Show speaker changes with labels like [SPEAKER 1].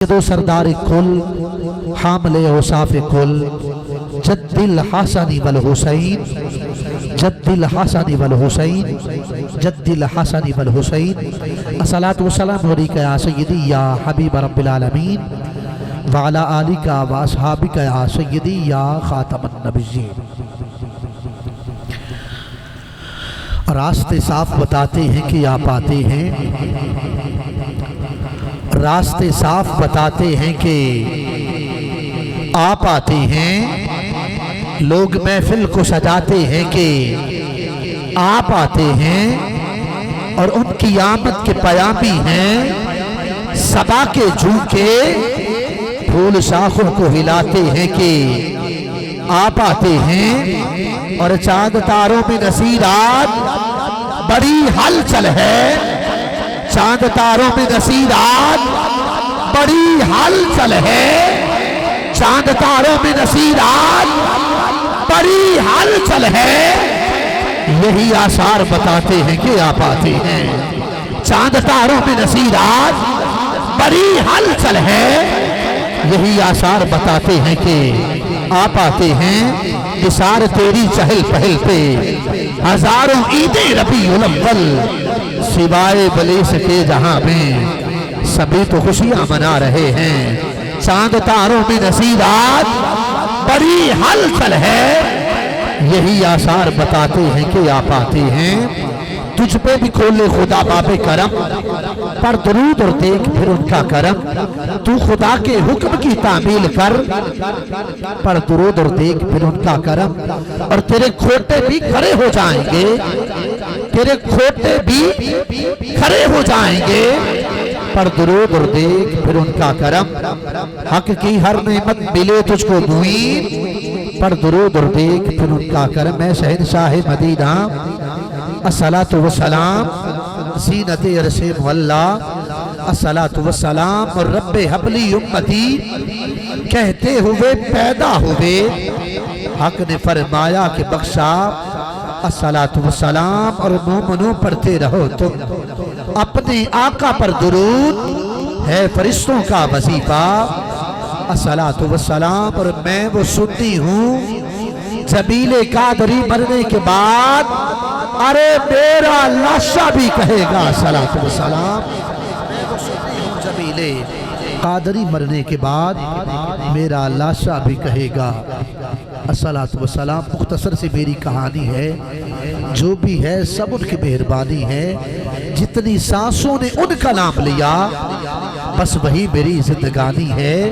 [SPEAKER 1] دو سردار کل حامل اوصاف کل جد الحسن والحسین جد الحسن والحسین جد الحسن والحسین الصلاۃ والسلام علیک یا سیدی یا حبیب رب العالمین وعلی آلک و اصحابک یا سیدی یا خاتم النبیین۔ راستے صاف بتاتے ہیں کہ آپ آتے ہیں، راستے صاف بتاتے ہیں کہ آپ آتے ہیں، لوگ محفل کو سجاتے ہیں کہ آپ آتے ہیں، اور ان کی آمد کے پیامی ہیں صبا کے جھونکے پھول شاخوں کو ہلاتے ہیں کہ آپ آتے ہیں، اور چاند تاروں میں نصیرات بڑی ہلچل ہے، چاند تاروں میں نصیرات بڑی ہلچل ہے، چاند تاروں میں نصیرات بڑی ہلچل ہے، یہی آثار بتاتے ہیں کہ آپ آتے ہیں۔ چاند تاروں میں نصیرات بڑی ہلچل ہے، یہی آثار بتاتے ہیں کہ آپ آتے ہیں۔ نثار تیری چہل پہل پہ ہزاروں عید ربیع الاول، سوائے بلیس کے جہاں میں سبھی تو خوشیاں منا رہے ہیں۔ چاند تاروں میں نصیرات بڑی ہلچل ہے، یہی آثار بتاتے ہیں کہ آپ آتے ہیں۔ تجھ پہ بھی کھولے خدا باب کرم، پر درود اور دیکھ پھر ان کا کرم، تو خدا کے حکم کی تعمیل کر، پر درود اور دیکھ پھر ان کا کرم، اور تیرے کھوٹے بھی کھڑے ہو جائیں گے، تیرے کھوٹے بھی کھڑے ہو جائیں گے، پر درود اور دیکھ پھر ان کا کرم۔ حق کی ہر نعمت ملے تجھ کو معین، پر درود اور دیکھ پھر ان کا کرم۔ اے شہنشاہ مدینہ الصلاۃ والسلام، زینت عرش مولا الصلاۃ والسلام، اور رب حبلی امتی کہتے ہوئے پیدا ہوئے، حق نے فرمایا کہ بخشا الصلاۃ والسلام، اور مومنوں پڑھتے رہو تم اپنے آقا پر درود، ہے فرشتوں کا وظیفہ الصلاۃ والسلام۔ اور میں وہ سنی ہوں جمیل قادری مرنے کے بعد، ارے میرا لاشا بھی کہے گا الصلاۃ والسلام۔ میں وہ سنی ہوں جمیل قادری مرنے کے بعد، میرا لاشا بھی کہے گا الصلاۃ والسلام۔ مختصر سی میری کہانی ہے، جو بھی ہے سب ان کی مہربانی ہے، جتنی سانسوں نے ان کا نام لیا بس وہی میری زندگانی ہے۔